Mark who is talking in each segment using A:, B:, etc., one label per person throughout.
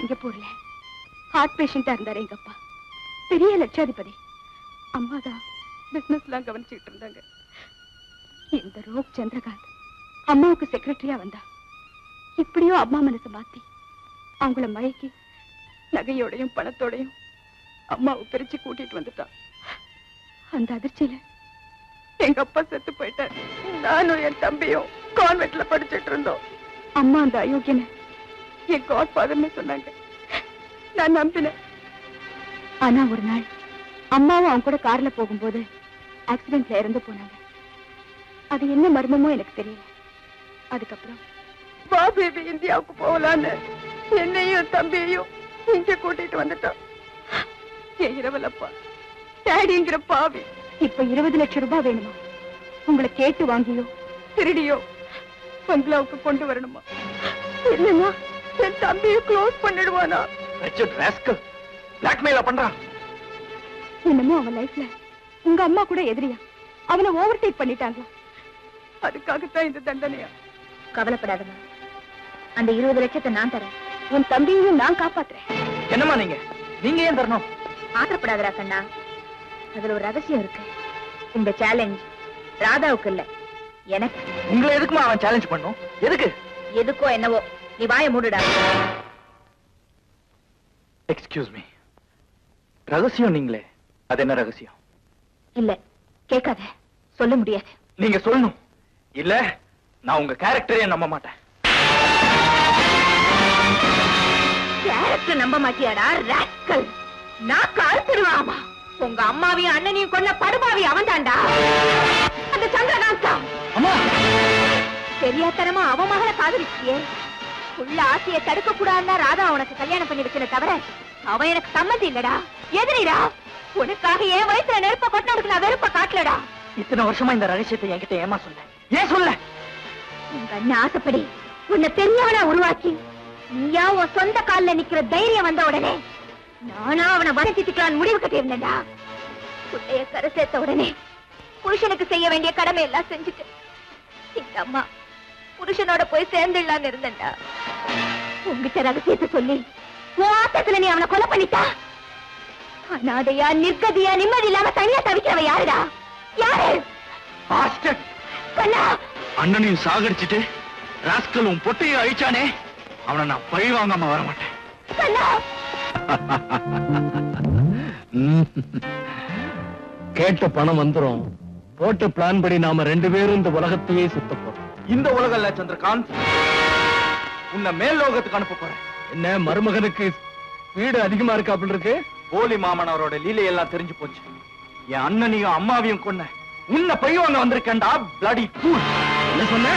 A: சிங்கப்பூர்ல ஹார்ட் பேஷண்டா இருந்தாரு எங்க அப்பா. பெரிய லட்சாதிபதி. அம்மா தான் பிசினஸ் எல்லாம் கவனிச்சுட்டு இருந்தாங்க. இந்த ரோக் சந்திரகாந்த் அம்மாவுக்கு செக்ரட்டரியா வந்தா. இப்படியோ அம்மா மனசை மாத்தி அவங்கள மயக்கி நகையோடையும் பணத்தோடையும் அம்மாவை பிரிச்சு கூட்டிட்டு வந்துட்டான். அந்த அதிர்ச்சியில எங்க அப்பா செத்து போயிட்டார். நானும் என் தம்பியும் கான்வென்ட்ல படிச்சுட்டு இருந்தோம். அம்மா அந்த அயோக்கியனை என் காட் ஃபாதர்னு சொன்னாங்க. நான் நம்பினேன். ஆனா ஒரு நாள் அம்மாவும் அவங்க கூட கார்ல போகும்போது ஆக்சிடென்ட்ல இறந்து போனாங்க. அது என்ன மர்மமோ எனக்கு தெரியல. அதுக்கப்புறம் வா பேபி இந்தியாவுக்கு போகலான்னு என்னையும் தம்பியையும் இங்க கூட்டிட்டு வந்துட்டான். என் இரவலப்பா டேடிங்கிற பாவி இப்ப 20 லட்சம் ரூபாய் வேணுமா? உங்களை கேட்டு வாங்கியோ திருடியோ பங்களாவுக்கு கொண்டு வரணுமா? இல்லைன்னா என் தம்பியை க்ளோஸ் பண்ணிடுவானா? என்னமோ அவன் லைஃப்ல உங்க அம்மா கூட எதிரியா அவனை ஓவர்டேக் பண்ணிட்டாங்களா? அதுக்காகத்தான் இந்த தண்டனையா? கவலைப்படாதமா, அந்த 20 லட்சத்தை நான் தரேன். உன் தம்பியையும் நான் காப்பாத்துறேன்.
B: என்னமா நீங்க ஏன் தரணும்?
A: ஆத்திரப்படாதரா கண்ணா, அதுல ஒரு ரகசியம் இருக்கு. இந்த சேலஞ்ச் ராதாவுக்கு இல்ல, எனக்கு.
B: உங்களை எதுக்குமா அவன் சேலஞ்ச் பண்ணும்? எதுக்கு?
A: எதுக்கோ என்னவோ, நீ வாயை மூடுடா.
B: எக்ஸ்கியூஸ் மீ, ரகசியம் நீங்களே, அது என்ன ரகசியம்?
A: இல்ல கேட்காத, சொல்ல முடியாது.
B: நீங்க சொல்லணும், இல்ல நான் உங்க கேரக்டரே நம்ப மாட்டேன்.
A: கேரக்டர் நம்ப மாட்டியாடா ராஸ்கல்? நான் கால்படுவாமா? உங்க அம்மாவையும் அண்ணனையும் கொல்ல படுபாவி அவன் தாண்டா, அந்த சந்திரகாந்த்.
B: அம்மா,
A: தெரியாதனமா அவன் மகளை காதலிச்சியே. உள்ள ஆசையை தடுக்க கூடாதுன்னா ராதா உனக்கு கல்யாணம் பண்ணி வைக்கிற தவிர அவன் எனக்கு சம்மதி இல்லடா, எதிரிடா. உனக்காக என் வயசுல நெருப்ப கொட்டினதுக்கு நான் வெறுப்ப காட்டலடா.
B: இத்தனை வருஷமா இந்த ரகசியத்தை என்கிட்ட ஏமா சொல்ல? ஏன் சொல்ல?
A: உங்க அண்ணன் ஆசைப்படி உன்னை பெரியவனா உருவாக்கி நீயா உன் சொந்த காலில் நிக்கிற தைரியம் வந்த உடனே நானா அவனை வளர்த்திட்டுக்கலான்னு முடிவு கட்டியிருந்தேன்டா. புள்ளைய கரை சேர்த்த உடனே புருஷனுக்கு செய்ய வேண்டிய கடமை எல்லாம் செஞ்சுட்டு இந்த அம்மா புருஷனோட போய் சேர்ந்துடலான்னு இருந்தேன்டா. உங்ககிட்ட ரகசியத்தை சொல்லி உன் ஆட்டத்துல நீ அவனை கொலை பண்ணிட்டா. அனாதையா நிர்கதியா நிம்மதி இல்லாம தனியா தவிக்கிறவ யாருடா? யாரு? கண்ணா,
B: அண்ணனையும் சாகடிச்சிட்டு ராஸ்கலும் பொட்டையும் அழிச்சானே, அவனை நான் பழி வாங்காம வர மாட்டேன்.
A: கண்ணா,
B: கேட்ட பணம் வந்துரும். போட்ட பிளான் படி நாம 2 பேரும் இந்த உலகத்தையே சுத்த போறோம். இந்த உலகம் இல்ல சந்திரகாந்த், உன்னை மேல் லோகத்துக்கு அனுப்ப போறேன். என்ன மருமகனுக்கு வீடு அதிகமா இருக்கு அப்படி இருக்கு? போலி மாமன் அவரோட லீலையெல்லாம் தெரிஞ்சு போச்சு. என் அண்ணனையும் அம்மாவையும் கொன்ன உன்னை பழி வாங்க வந்திருக்கேன்டா, பிளடி ஃபூல். என்ன சொன்ன?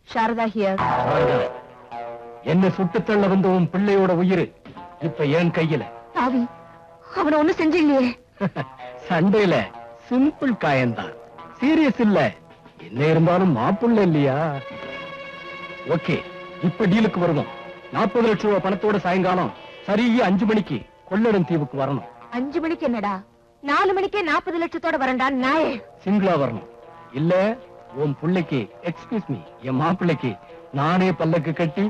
A: சாரதா ஹியர்.
B: என்ன சுட்டுத்தள்ள வந்த உன் பிள்ளையோட உயிர் இப்ப என் கையில.
A: சாவி அவனை ஒண்ணு செஞ்சில்லையே.
B: சண்டையில சிம்பிள் காயந்தான், சீரியஸ் இல்ல. என்ன இருந்தாலும் மாப்புள்ள இல்லையா? ஓகே, இப்ப டீலுக்கு வருவோம். 40 லட்சம் ரூபாய் பணத்தோட சாயங்காலம் சரியா 5 மணிக்கு கொள்ளடம் தீவுக்கு வரணும்.
A: 5 மணிக்கு என்னடா, 4 மணிக்கே 40 லட்சத்தோட வரண்டா நாயே.
B: சிங்கிளா வரணும். இல்ல உன் பிள்ளைக்கு, எக்ஸ்கியூஸ் மீ, என் மாப்பிள்ளைக்கு நானே பல்லக்கு கட்டி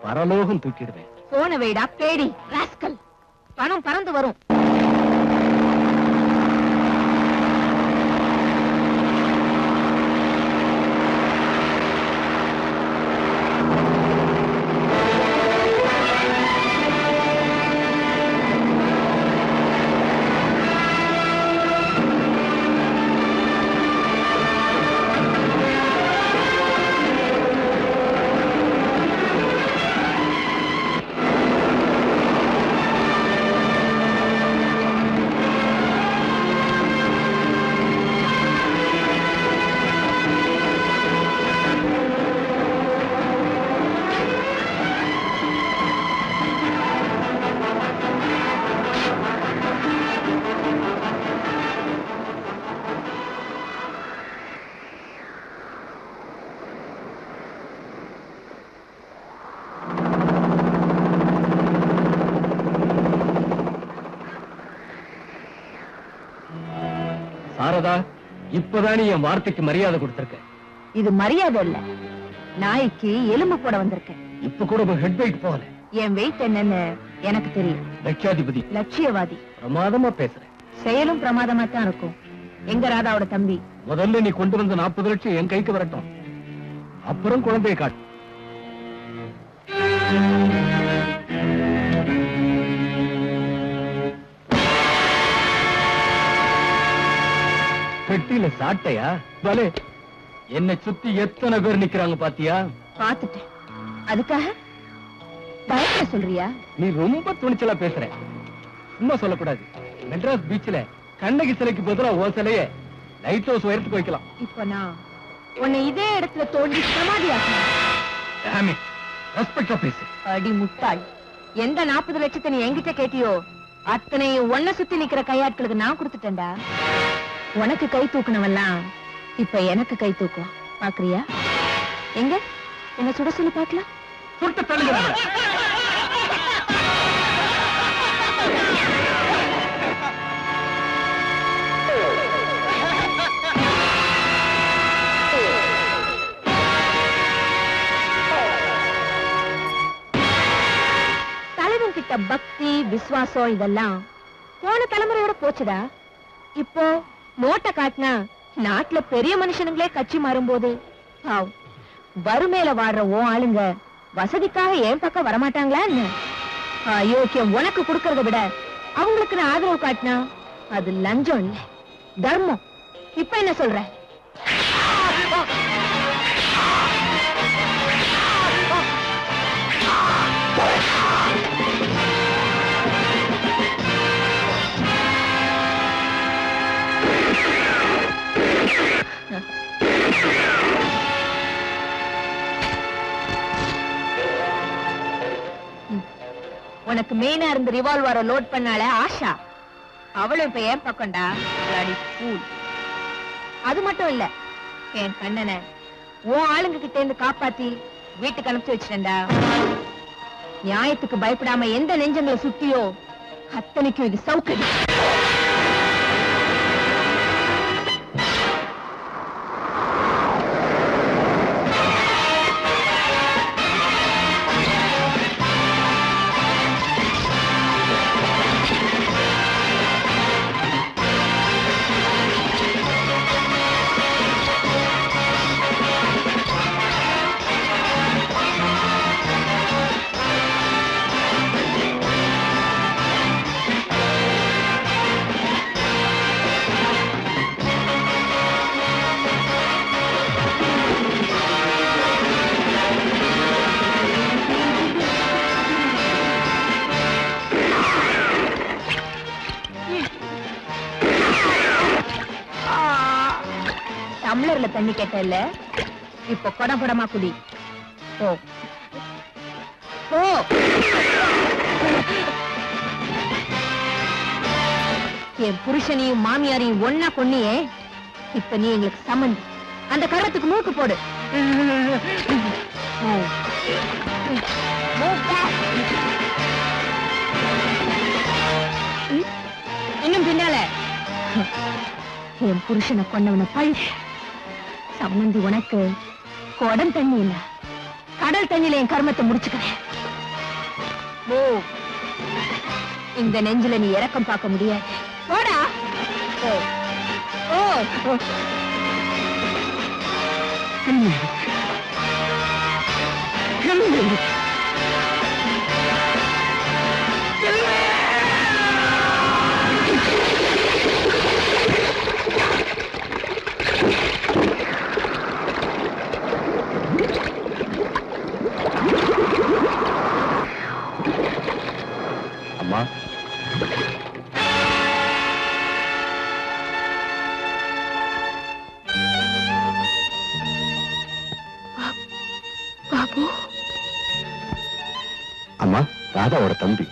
B: பரலோகம் தூக்கிடுவேன்.
A: போன வைடா பேடி ராஸ்கல். பணம் பறந்து வரும்.
B: சாரதா, இப்பதான் நீ என் வார்த்தைக்கு மரியாதை கொடுத்திருக்க.
A: இது மரியாதை இல்ல, நாய்க்கு எலும்பு போட வந்திருக்கேன்.
B: இப்ப கூட ஹெட் வெயிட் போகல.
A: என் வெயிட் என்னன்னு எனக்கு தெரியும்.
B: லட்சாதிபதி,
A: லட்சியவாதி.
B: பிரமாதமா பேசுறேன்.
A: செயலும் பிரமாதமா தான் இருக்கும். எங்க ராதாவோட தம்பி?
B: முதல்ல நீ கொண்டு வந்த 40 லட்சம் என் கைக்கு வரட்டும், அப்புறம் குழந்தையை காட்டு. பெட்டியில சாட்டையா? பலே, என்னை சுத்தி எத்தனை பேர் நிக்கிறாங்க பாத்தியா?
A: பாத்துட்டேன். அதுக்காக பயப்பட சொல்றியா?
B: நீ ரொம்ப துணிச்சலா பேசுற. சும்மா சொல்லக்கூடாது. மெட்ராஸ் பீச்ல கண்ணகி சிலைக்கு பதிலா ஓ சிலைய லைட் ஹவுஸ் உயரத்துக்கு வைக்கலாம்.
A: இப்ப நான் உன்னை இதே இடத்துல தோண்டி சமாதியாக்கணும்.
B: ரெஸ்பெக்டா பேசு.
A: அடி முட்டாள், எந்த 40 லட்சத்தை நீ என்கிட்ட கேட்டியோ அத்தனையும் ஒன்ன சுத்தி நிக்கிற கையாட்களுக்கு நான் கொடுத்துட்டேன்டா. உனக்கு கை தூக்கணவெல்லாம் இப்ப எனக்கு கை தூக்குவான். பாக்குறியா? எங்க என்ன சுட சொல்லி பாக்கலாம்.
B: சுட்டு தள்ளுங்க.
A: தலைவன் கிட்ட பக்தி விசுவாசம் இதெல்லாம் போன தலைமுறையோட போச்சுடா. இப்போ நோட்டை காட்டினா நாட்டுல பெரிய மனுஷனுங்களே கட்சி மாறும்போது வறுமையில வாடுற ஓ ஆளுங்க வசதிக்காக என் பக்கம் வரமாட்டாங்களா என்ன? அயோக்கியம் உனக்கு கொடுக்கறத விட அவங்களுக்கு நான் ஆதரவு காட்டினா அது லஞ்சம் இல்ல, தர்மம். இப்ப என்ன சொல்ற? உனக்கு மெயினா இருந்த ரிவால்வரை லோட் பண்ணால ஆஷா, அவளும் இப்ப ஏன் பக்கம்டா. அது மட்டும் இல்ல, என் கண்ணனை உன் ஆளுங்க கிட்ட இருந்து காப்பாத்தி வீட்டுக்கு அனுப்பிச்சு வச்சிட்டேன்டா. நியாயத்துக்கு பயப்படாம எந்த நெஞ்சங்களை சுத்தியோ அத்தனைக்கும் இது சௌகரியம். டம்ளர்ல தண்ணி கேட்டல, இப்ப குடம் குடமா குடி. ஓ ஓ
C: என் புருஷனையும் மாமியாரையும் ஒன்னா கொன்னியே, இப்ப நீ எங்களுக்கு சம்மந்தி. அந்த கருத்துக்கு மூக்கு போடு. இன்னும் பின்னால என் புருஷனை கொன்னவன பழி. சம்மந்தி உனக்கு குடம் தண்ணி இல்ல, கடல் தண்ணியில என் கர்மத்தை முடிச்சுக்கிறேன். இந்த நெஞ்சில நீ இறக்கம் பார்க்க முடியாது. போடா.
B: அம்மா,
A: பாபு.
B: அம்மா, ராதாவோட தம்பி.